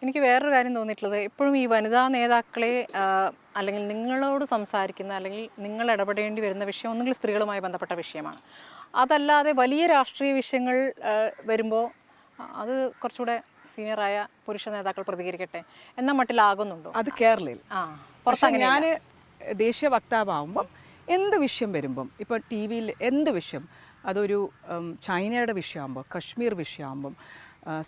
എനിക്ക് വേറൊരു കാര്യം തോന്നിയിട്ടുള്ളത് എപ്പോഴും ഈ വനിതാ നേതാക്കളെ അല്ലെങ്കിൽ നിങ്ങളോട് സംസാരിക്കുന്ന അല്ലെങ്കിൽ നിങ്ങൾ ഇടപെടേണ്ടി വരുന്ന വിഷയം ഒന്നുകിൽ സ്ത്രീകളുമായി ബന്ധപ്പെട്ട വിഷയമാണ്. അതല്ലാതെ വലിയ രാഷ്ട്രീയ വിഷയങ്ങൾ വരുമ്പോൾ അത് കുറച്ചുകൂടെ സീനിയറായ പുരുഷ നേതാക്കൾ പ്രതികരിക്കട്ടെ എന്ന മട്ടിലാകുന്നുണ്ടോ? അത് കേരളയിൽ. പക്ഷേ ഞാൻ ദേശീയ വക്താവാകുമ്പം എന്ത് വിഷയം വരുമ്പം ഇപ്പോൾ ടി വിയിൽ എന്ത് വിഷയം, അതൊരു ചൈനയുടെ വിഷയമാകുമ്പോൾ, കശ്മീർ വിഷയമാകുമ്പം,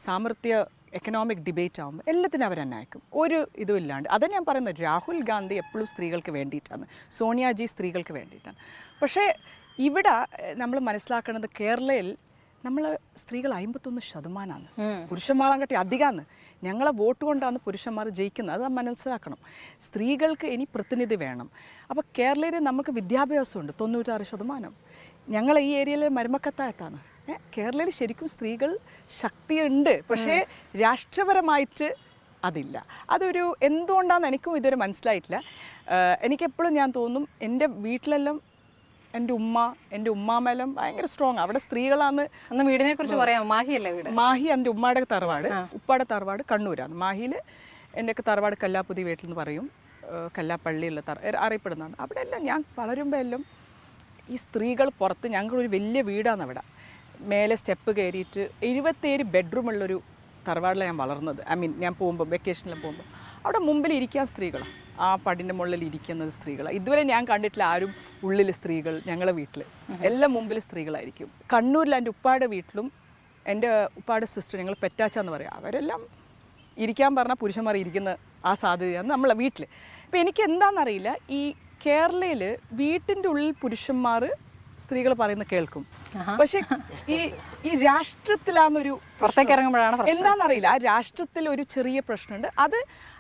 സാമർത്ഥ്യ എക്കണോമിക് ഡിബേറ്റ് ആകുമ്പോൾ എല്ലാത്തിനും അവരെന്നെ അയക്കും, ഒരു ഇതും ഇല്ലാണ്ട്. അതാണ് ഞാൻ പറയുന്നത്, രാഹുൽ ഗാന്ധി എപ്പോഴും സ്ത്രീകൾക്ക് വേണ്ടിയിട്ടാണ്, സോണിയാജി സ്ത്രീകൾക്ക് വേണ്ടിയിട്ടാണ്. പക്ഷേ ഇവിടെ നമ്മൾ മനസ്സിലാക്കേണ്ടത് കേരളയിൽ നമ്മൾ സ്ത്രീകൾ 51%, പുരുഷന്മാരാകട്ടെ അധികമാണ്. ഞങ്ങളെ വോട്ട് കൊണ്ടാണ് പുരുഷന്മാർ ജയിക്കുന്നത്, അത് മനസ്സിലാക്കണം. സ്ത്രീകൾക്ക് ഇനി പ്രതിനിധി വേണം. അപ്പോൾ കേരളയിൽ നമുക്ക് വിദ്യാഭ്യാസമുണ്ട് 96%. ഞങ്ങൾ ഈ ഏരിയയിൽ മരുമക്കത്തായത്താണ്. കേരളയിൽ ശരിക്കും സ്ത്രീകൾ ശക്തിയുണ്ട്, പക്ഷേ രാഷ്ട്രീയപരമായിട്ട് അതില്ല. അതൊരു എന്തുകൊണ്ടാണെന്ന് എനിക്കും ഇതുവരെ മനസ്സിലായിട്ടില്ല. എനിക്കെപ്പോഴും ഞാൻ തോന്നും, എൻ്റെ വീട്ടിലെല്ലാം എൻ്റെ ഉമ്മാമെല്ലാം ഭയങ്കര സ്ട്രോങ്. അവിടെ സ്ത്രീകളാണ്. അന്ന് വീടിനെ കുറിച്ച് പറയാം. മാഹിയല്ലേ വീട്? മാഹി എൻ്റെ ഉമ്മയുടെ തറവാട്, ഉപ്പാടെ തറവാട് കണ്ണൂരാണ്. മാഹിയിൽ എൻ്റെയൊക്കെ തറവാട് കല്ലാപ്പുതി വീട്ടിൽ നിന്ന് പറയും, കല്ലാപ്പള്ളിയുള്ള അറിയപ്പെടുന്നതാണ്. അവിടെ എല്ലാം ഞാൻ വളരുമ്പോൾ എല്ലാം ഈ സ്ത്രീകൾ പുറത്ത്, ഞങ്ങളൊരു വലിയ വീടാണ് അവിടെ, മേലെ സ്റ്റെപ്പ് കയറിയിട്ട് 27 ബെഡ്റൂമുള്ളൊരു തറവാടിലാണ് ഞാൻ വളർന്നത്. ഞാൻ പോകുമ്പോൾ വെക്കേഷനിൽ പോകുമ്പോൾ അവിടെ മുമ്പിൽ ഇരിക്കാൻ സ്ത്രീകളാണ്, ആ പടിൻ്റെ മുകളിൽ ഇരിക്കുന്നത് സ്ത്രീകളാണ്. ഇതുവരെ ഞാൻ കണ്ടിട്ടില്ല ആരും ഉള്ളിൽ സ്ത്രീകൾ. ഞങ്ങളെ വീട്ടിൽ എല്ലാം മുമ്പിൽ സ്ത്രീകളായിരിക്കും. കണ്ണൂരിൽ എൻ്റെ ഉപ്പായുടെ വീട്ടിലും എൻ്റെ ഉപ്പായുടെ സിസ്റ്റർ, ഞങ്ങൾ പെറ്റാച്ചാന്ന് പറയാം, അവരെല്ലാം ഇരിക്കാൻ പറഞ്ഞാൽ പുരുഷന്മാർ ഇരിക്കുന്ന ആ സാധ്യതയാണ് നമ്മളെ വീട്ടിൽ. അപ്പോൾ എനിക്ക് എന്താണെന്നറിയില്ല, ഈ കേരളയിൽ വീട്ടിൻ്റെ ഉള്ളിൽ പുരുഷന്മാർ സ്ത്രീകൾ പറയുന്നത് കേൾക്കും, പക്ഷെ ഈ രാഷ്ട്രത്തിലാന്നൊരു പുറത്തേക്ക് ഇറങ്ങുമ്പോഴാണ് എന്താണെന്നറിയില്ല. ആ രാഷ്ട്രത്തിൽ ഒരു ചെറിയ പ്രശ്നമുണ്ട്. അത്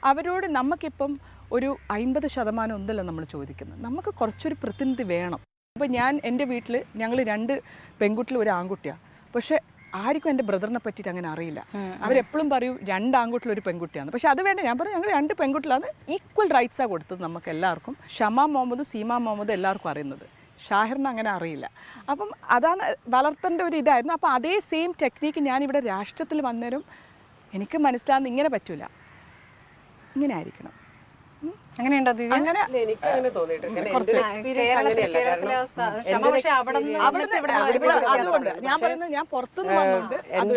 അവരോട് നമുക്കിപ്പം ഒരു 50% ഒന്നല്ല നമ്മൾ ചോദിക്കുന്നത്, നമുക്ക് കുറച്ചൊരു പ്രതിനിധി വേണം. അപ്പോൾ ഞാൻ എൻ്റെ വീട്ടിൽ ഞങ്ങൾ 2 പെൺകുട്ടികൾ ഒരു ആൺകുട്ടിയാണ്, പക്ഷേ ആർക്കും എൻ്റെ ബ്രദറിനെ പറ്റിയിട്ട് അങ്ങനെ അറിയില്ല. അവരെപ്പോഴും പറയും 2 ആൺകുട്ടികൾ ഒരു പെൺകുട്ടിയാണ്. പക്ഷേ അത് വേണ്ട, ഞാൻ പറഞ്ഞു ഞങ്ങൾ 2 പെൺകുട്ടികളാണ്, ഈക്വൽ റൈറ്റ്സാണ് കൊടുത്തത് നമുക്ക് എല്ലാവർക്കും. ഷമ മുഹമ്മദ്, സീമ മുഹമ്മദ് എല്ലാവർക്കും അറിയുന്നത്, ഷാഹിറിന് അങ്ങനെ അറിയില്ല. അപ്പം അതാണ് വളർത്തേണ്ട ഒരു ഇതായിരുന്നു. അപ്പോൾ അതേ സെയിം ടെക്നീക്ക് ഞാനിവിടെ രാഷ്ട്രത്തിൽ വന്നേരും എനിക്ക് മനസ്സിലാകുന്ന, ഇങ്ങനെ പറ്റൂല, ഇങ്ങനെ ആയിരിക്കണം. അങ്ങനെയുണ്ടോ? അങ്ങനെ എനിക്ക് അങ്ങനെ തോന്നിയിട്ടുണ്ട്. എൻ്റെ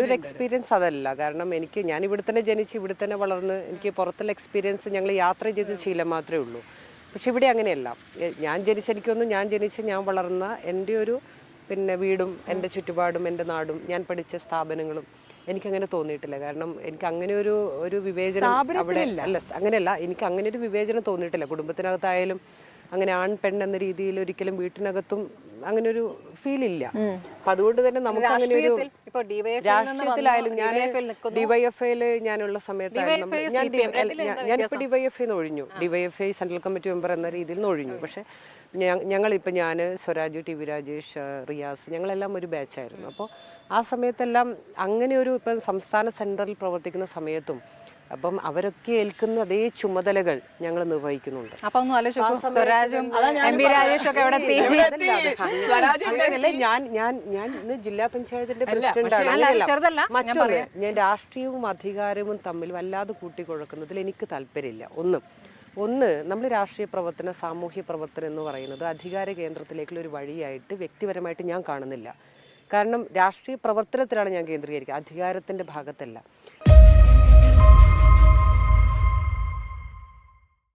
ഒരു എക്സ്പീരിയൻസ് അതല്ല. കാരണം ഞാൻ ഇവിടെ തന്നെ ജനിച്ച് ഇവിടെ തന്നെ വളർന്ന്, എനിക്ക് പുറത്തുള്ള എക്സ്പീരിയൻസ് ഞങ്ങൾ യാത്ര ചെയ്ത ശീലം മാത്രമേ ഉള്ളൂ. പക്ഷെ ഇവിടെ അങ്ങനെയല്ല. ഞാൻ ജനിച്ച് ഞാൻ വളർന്ന എൻ്റെ ഒരു വീടും എൻ്റെ ചുറ്റുപാടും എൻ്റെ നാടും ഞാൻ പഠിച്ച സ്ഥാപനങ്ങളും എനിക്കങ്ങനെ തോന്നിയിട്ടില്ല. കാരണം എനിക്ക് അങ്ങനെ ഒരു വിവേചനം അവിടെ അല്ല, അങ്ങനെയല്ല, എനിക്ക് അങ്ങനെ ഒരു വിവേചനം തോന്നിയിട്ടില്ല. കുടുംബത്തിനകത്തായാലും അങ്ങനെ ആൺ പെൺ എന്ന രീതിയിൽ ഒരിക്കലും വീട്ടിനകത്തും അങ്ങനെ ഒരു ഫീൽ ഇല്ല. അപ്പൊ അതുകൊണ്ട് തന്നെ നമുക്ക് അങ്ങനെ ഒരു രാഷ്ട്രീയത്തിലായാലും, ഞാൻ ഡിവൈഎഫ്ഐയിൽ ഞാനുള്ള സമയത്തായാലും ഞാനിപ്പോൾ ഡിവൈഎഫ്ഐന്ന് ഒഴിഞ്ഞു, ഡിവൈഎഫ്ഐ സെൻട്രൽ കമ്മിറ്റി മെമ്പർ എന്ന രീതിയിൽ നിന്ന് ഒഴിഞ്ഞു. പക്ഷെ ഞങ്ങളിപ്പോൾ ഞാൻ, സ്വരാജ്, ടി വി രാജേഷ്, റിയാസ്, ഞങ്ങളെല്ലാം ഒരു ബാച്ചായിരുന്നു. അപ്പോൾ ആ സമയത്തെല്ലാം അങ്ങനെ ഒരു ഇപ്പം സംസ്ഥാന സെൻറ്ററിൽ പ്രവർത്തിക്കുന്ന സമയത്തും അപ്പം അവരൊക്കെ ഏൽക്കുന്ന അതേ ചുമതലകൾ ഞങ്ങൾ നിർവഹിക്കുന്നുണ്ട്. ഞാൻ ഇന്ന് ജില്ലാ പഞ്ചായത്തിന്റെ പ്രസിഡന്റാണ്. മറ്റൊന്ന്, ഞാൻ രാഷ്ട്രീയവും അധികാരവും തമ്മിൽ വല്ലാതെ കൂട്ടിക്കുഴക്കുന്നതിൽ എനിക്ക് താല്പര്യമില്ല. ഒന്ന് നമ്മൾ രാഷ്ട്രീയ പ്രവർത്തനം, സാമൂഹ്യ പ്രവർത്തനം എന്ന് പറയുന്നത് അധികാര കേന്ദ്രത്തിലേക്കുള്ള ഒരു വഴിയായിട്ട് വ്യക്തിപരമായിട്ട് ഞാൻ കാണുന്നില്ല. കാരണം രാഷ്ട്രീയ പ്രവർത്തനത്തിലാണ് ഞാൻ കേന്ദ്രീകരിക്കുക, അധികാരത്തിൻ്റെ ഭാഗത്തല്ല.